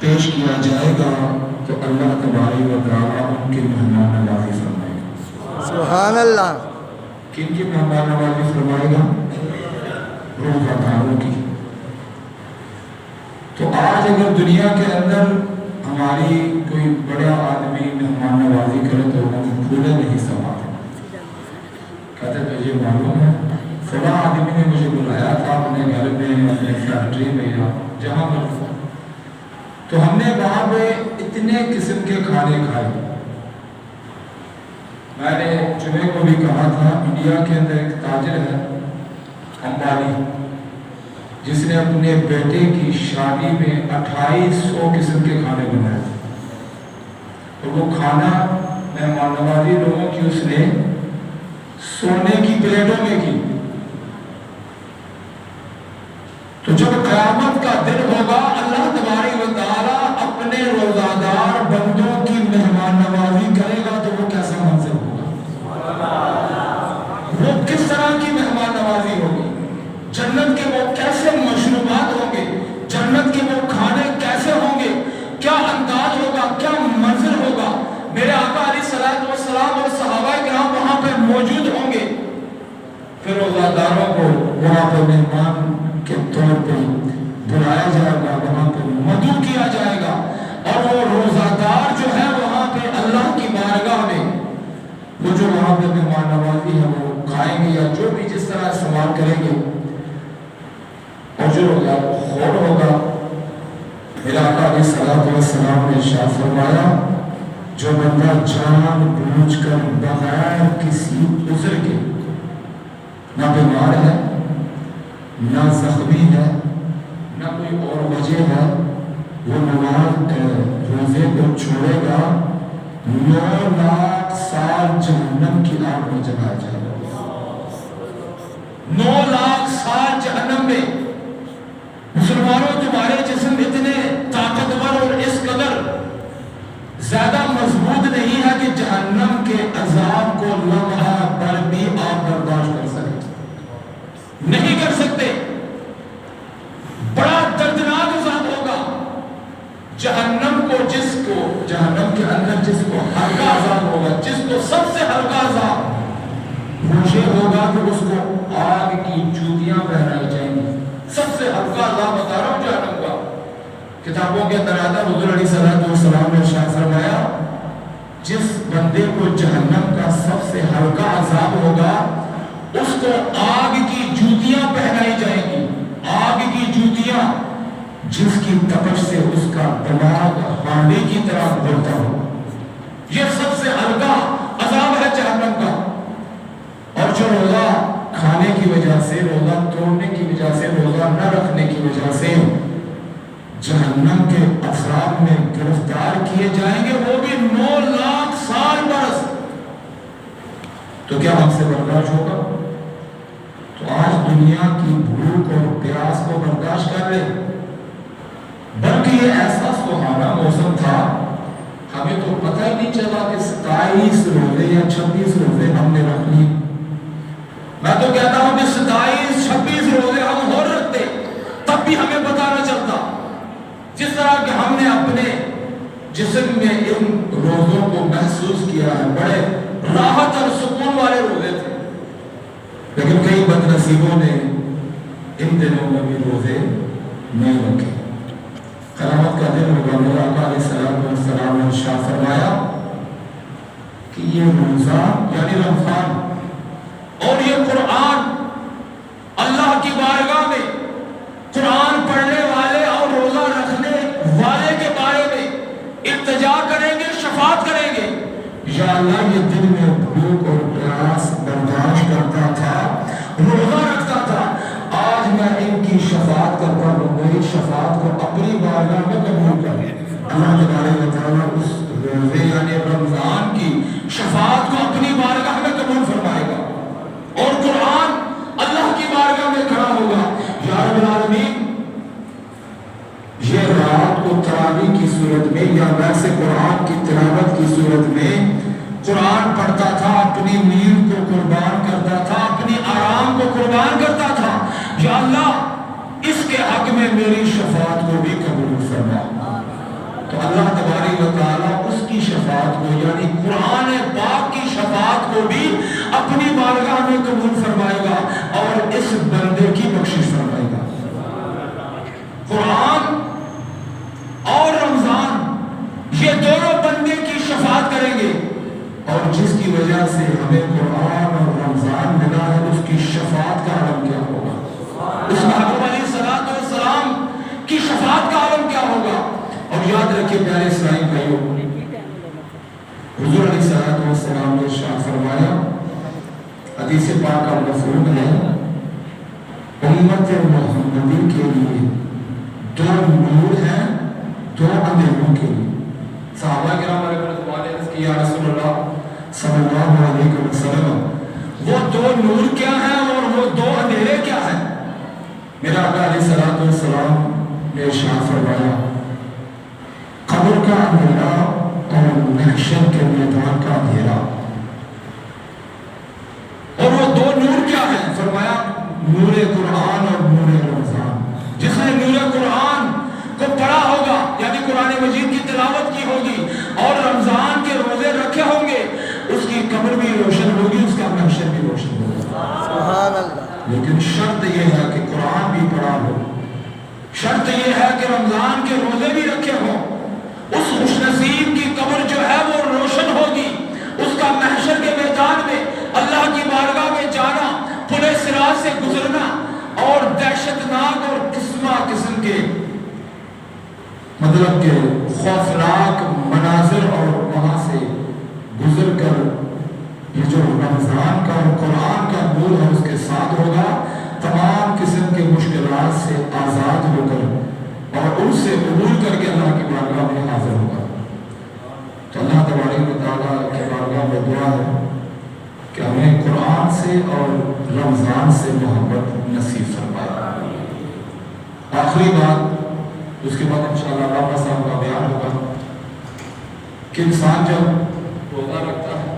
پیش کیا جائے گا تو اللہ تبارک و تعالیٰ ان کی مہمان نوازی فرمائے گا۔ سبحان اللہ۔ کن کی مہمان نوازی فرمائے گا؟ روزہ داروں کی۔ تو آج اگر دنیا کے اندر ہماری کوئی بڑا آدمی مہمان نوازی کرے تو ہم پھولے نہیں سماتے، کہتے تجھے معلوم ہے فلاں آدمی نے مجھے بلایا تھا اپنے گھر میں، اپنے فیکٹری میں، یا جہاں پر، تو ہم نے وہاں پہ اتنے قسم کے کھانے کھائے۔ میں نے جمعے کو بھی کہا تھا، انڈیا کے اندر ایک تاجر ہے امبانی، جس نے اپنے بیٹے کی شادی میں 2800 قسم کے کھانے بنائے تھے، اور وہ کھانا مہمان نوازی لوگوں کی اس نے سونے کی پلیٹوں میں کی۔ تو جب قیامت کا دن ہوگا اللہ تبارک و تعالیٰ اپنے روزہ دار بندوں کی مہمان نوازی کرے گا تو وہ کیسا منظر ہوگا، وہ کس طرح کی مہمان نوازی ہوگی، جنت کے وہ کیسے مشروبات ہوں گے، جنت کے وہ کھانے کیسے ہوں گے، کیا انداز ہوگا، کیا منظر ہوگا۔ میرے آقا علیہ الصلوۃ والسلام اور صحابہ کرام وہاں پہ موجود ہوں گے، پھر روزہ داروں کو وہاں پہ مہمان کے طور پہ بلایا جائے گا، وہاں پہ مدعو کیا جائے گا، اور وہ روزہ دار جو ہے وہاں پہ اللہ کی بارگاہ میں وہ جو وہاں پہ مہمان نوازی ہے وہ کھائیں گے یا جو بھی جس طرح استعمال کریں گے، اور جو روزہ خور ہوگا، میرا آقا علیہ الصلوۃ والسلام نے ارشاد فرمایا، جو بندہ جان بوجھ کر بغیر کسی عذر کے، نہ بیمار ہے، نہ زخمی ہے، نہ کوئی اور وجہ ہے، وہ نماز روزے کو چھوڑے گا، 9 لاکھ سال جہنم کی آگ میں جلایا جائے گا۔ 9 لاکھ سال جہنم میں۔ مسلمانوں تمہارے جسم اتنے طاقتور اور اس قدر زیادہ مضبوط نہیں ہے کہ جہنم کے عذاب کو لمحہ پر بھی آپ برداشت کر سکتے، نہیں کر سکتے۔ بڑا دردناک عذاب ہوگا جہنم کو، جس کو جہنم کے اندر جس کو ہلکا عذاب ہوگا، جس کو سب سے ہلکا عذاب مجھے ہوگا کہ اس کو آگ کی جوتیاں پہنائی جائیں گی۔ سب سے ہلکا عذاب بتا رہا ہوں جہنم کا۔ کتابوں کے اندر آتا حضور علیہ الصلوۃ والسلام نے ارشاد فرمایا، جس بندے کو جہنم کا سب سے ہلکا عذاب ہوگا اس کو آگ کی جوتیاں پہنائی جائیں گی، آگ کی جوتیاں جس کی تپش سے اس کا دماغ ہانڈی کی طرح بھرتا ہو۔ یہ سب سے ہلکا عذاب ہے جہنم کا۔ اور جو روزہ کھانے کی وجہ سے، روزہ توڑنے کی وجہ سے، روزہ نہ رکھنے کی وجہ سے جہنم کے عذاب میں گرفتار کیے جائیں گے، وہ بھی 9 لاکھ سال برس، تو کیا ہم سے برداشت ہوگا؟ تو آج دنیا کی بھوک اور پیاس کو برداشت کر لے، بلکہ یہ ایسا سہانا موسم تھا، ہمیں تو پتہ ہی نہیں چلا کہ 27 روزے یا 26 روزے ہم نے رکھ لی۔ میں تو کہتا ہوں کہ 27-26 روزے ہم اور رکھتے تب بھی ہمیں پتہ نہ چلتا، جس طرح کہ ہم نے اپنے جسم میں ان روزوں کو محسوس کیا ہے۔ بڑے راحت اور سکون والے روزے تھے، لیکن کئی بد نصیبوں نے ان دنوں میں بھی روزے نہیں رکھے۔ قیامت کا دن ہوگا، میرا آقا علیہ الصلوۃ والسلام نے ارشاد فرمایا کہ یہ روزہ یعنی رمضان اور یہ قرآن اللہ کی بارگاہ میں قرآن پڑھنے والے اور روزہ رکھنے والے کے بارے میں التجا کریں گے، شفاعت کریں گے، یا اللہ یہ دل میں بھوک اور پیاس برداشت کرتا تھا، روزہ رکھتا تھا، آج میں ان کی شفاعت کرتا ہوں، میری شفاعت کو اپنی بارگاہ میں قبول کر۔ اللہ تبارک و تعالیٰ اس روزے یعنی رمضان کی شفاعت کو اپنی بارگاہ میں قبول فرمائے گا، اور قرآن اللہ کی بارگاہ میں کھڑا ہوگا، یا رب العالمین یہ رات کو تراویح کی صورت میں یا ویسے قرآن کی تلاوت کی صورت میں قرآن پڑھتا تھا، اپنی نیند کو قربان کرتا تھا، اپنی آرام کو قربان کرتا تھا، یا اللہ اس کے حق میں میری شفاعت کو بھی قبول فرما۔ اللہ تبارک و تعالیٰ اس کی شفاعت کو یعنی قرآن پاک کی شفاعت کو بھی اپنی بارگاہ میں قبول فرمائے گا اور اس بندے کی بخشش فرمائے گا۔ قرآن اور رمضان یہ دونوں بندے کی شفاعت کریں گے، اور جس کی وجہ سے ہمیں قرآن اور رمضان ملا ہے اس کی شفاعت کا عالم کیا ہوگا، اس محبوب علیہ السلام کی شفاعت کا عالم کیا ہوگا۔ اور یاد رکھیے پیارے اسلامی بھائیوں، حضور علیہ السلام نے ارشاد فرمایا، حدیث پاک کا مفہوم ہے، امت محمدی کے لیے دو نور ہیں دو اندھیروں کے لیے۔ صحابہ کرام علیہ رضوان نے یا رسول اللہ صلی اللہ علیہ وسلم وہ دو نور کیا ہیں اور وہ دو اندھیرے کیا ہیں؟ میرا آقا علیہ السلام نے ارشاد فرمایا، قبر کا اندھیرا اور محشر کے میدان کا اندھیرا۔ اور وہ دو نور کیا ہیں؟ فرمایا نور قرآن اور نور رمضان۔ جس نے نور قرآن کو پڑھا ہوگا یعنی قرآن مجید کی تلاوت کی ہوگی اور رمضان کے روزے رکھے ہوں گے، اس کی قبر بھی روشن ہوگی، اس کا محشر بھی روشن ہوگا۔ سبحان اللہ۔ لیکن شرط یہ ہے کہ قرآن بھی پڑھا ہو، شرط یہ ہے کہ رمضان کے روزے بھی رکھے ہوں، اس خوش نصیب کی قبر جو ہے وہ روشن ہوگی، اس کا محشر کے میدان میں اللہ کی بارگاہ میں جانا، پل صراط سے گزرنا اور دہشتناک اور قسم کے مطلب کہ خوفناک مناظر اور وہاں سے گزر کر یہ جو رمضان کا اور قرآن کا نور ہے اس کے ساتھ ہوگا، تمام قسم کے مشکلات سے آزاد ہو کر اور ان سے عبور کر کے اللہ کی بارگاہ میں حاضر ہوگا۔ تو اللہ تبارک و تعالیٰ کی بارگاہ میں دعا ہے کہ ہمیں قرآن سے اور رمضان سے محبت نصیب فرمائے۔ آخری بات، اس کے بعد انشاءاللہ علامہ صاحب کا بیان ہوگا کہ انسان جب روزہ رکھتا ہے،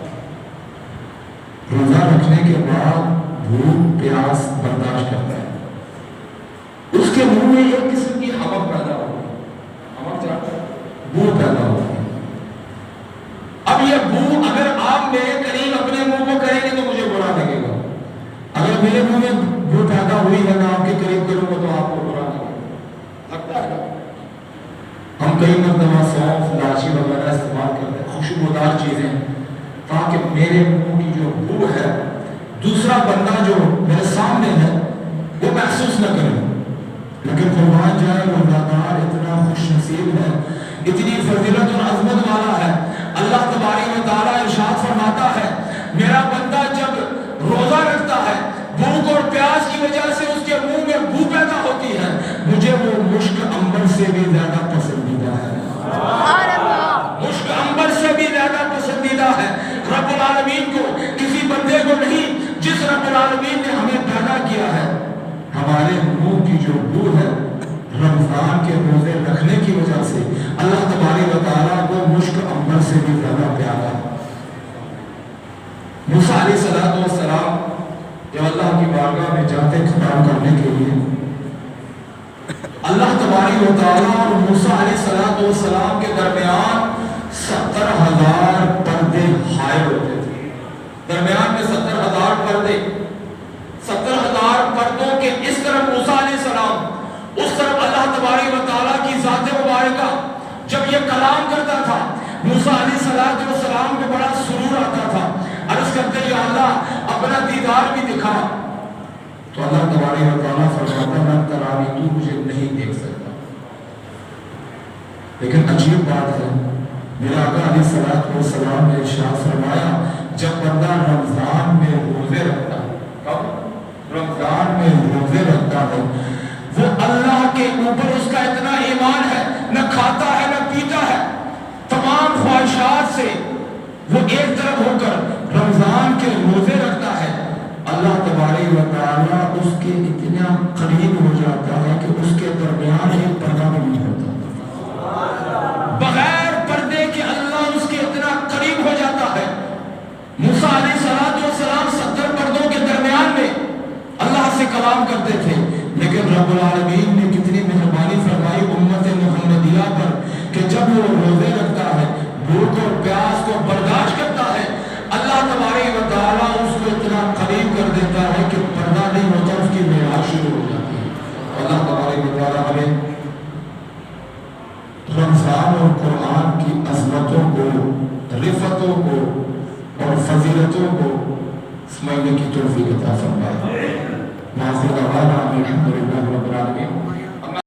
روزہ رکھنے کے بعد بھوک پیاس برداشت کرتا ہے، اس کے منہ میں ایک قسم کی حمک پیدا ہوگی، حمک کیا؟ بو پیدا ہوگی۔ اب یہ بو اگر آپ میرے قریب اپنے منہ کو کریں گے تو مجھے برا لگے گا، اگر میرے منہ میں بو پیدا ہوئی ہے میں آپ کے قریب کروں گا تو آپ کو برا لگتا ہے۔ ہم کئی مرتبہ سونف لاشی وغیرہ استعمال کرتے ہیں، خوشبودار چیزیں، تاکہ میرے منہ کی جو بو ہے دوسرا بندہ جو میرے سامنے ہے وہ محسوس نہ کرے۔ لیکن قربان جائے وہ روزہ اتنا خوش نصیب ہے، اتنی فضیلت اور عظمت والا ہے، اللہ تبارک و تعالیٰ ارشاد فرماتا ہے میرا بندہ جب روزہ رکھتا ہے بھوک اور پیاس کی وجہ سے اس کے منہ میں بو پیدا ہوتی ہے، مجھے وہ مشک عنبر سے بھی زیادہ پسندیدہ ہے، مشک عنبر سے بھی زیادہ پسندیدہ ہے رب العالمین کو، کسی بندے کو نہیں، جس رب العالمین نے ہمیں پیدا کیا ہے۔ ہمارے منہ کی جو بو ہے رمضان کے روزے رکھنے کی وجہ سے اللہ تبارک و تعالیٰ کو مشک عنبر سے بھی زیادہ پیارا ہے۔ موسیٰ علیہ السلام جب اللہ کی بارگاہ میں جاتے خطاب کرنے کے لیے، اللہ تبارک و تعالیٰ اور موسیٰ علیہ السلام کے درمیان 70,000 پردے حائل ہوتے تھے، درمیان میں 70,000 پردے، 70,000 پردوں کے اس طرف موسیٰ علیہ السلام، اس طرف اللہ تبارک و تعالیٰ کی ذات مبارکہ جب یہ کلام کرتا تھا موسیٰ علیہ السلام کو بڑا سرور آتا تھا، عرض کرتے یا اللہ اپنا دیدار بھی دکھا، تو اللہ تبارک و تعالیٰ فرماتا ہے ترانی تو مجھے نہیں دیکھ سکتا۔ لیکن عجیب بات ہے میرا آقا علیہ السلام نے ارشاد فرمایا جب بندہ رمضان میں روزے رکھتا ہے، کب؟ رمضان میں روزے رکھتا ہے، وہ اللہ کے اوپر اس کا اتنا ایمان ہے، نہ کھاتا ہے نہ پیتا ہے، تمام خواہشات سے وہ ایک طرف ہو کر رمضان کے روزے رکھتا ہے، اللہ تبارک و تعالیٰ اس کے اتنا قریب ہو جاتا ہے کہ اس کے درمیان ایک پردہ بھی نہیں ہوتا، بغیر پردے کے اللہ اس کے اتنا قریب ہو جاتا ہے۔ موسیٰ علیہ السلام 70 پردوں کے درمیان میں اللہ سے کلام کرتے تھے، لیکن رب العالمین نے کتنی مہربانی فرمائی امت محمدیہ پر کہ جب وہ قرآن اور قرآن کی عظمتوں کو، رفتوں کو اور فضیلتوں کو سمجھنے کی توفیق عطا فرمائے۔ وآخر دعوانا الحمدللہ رب العالمین۔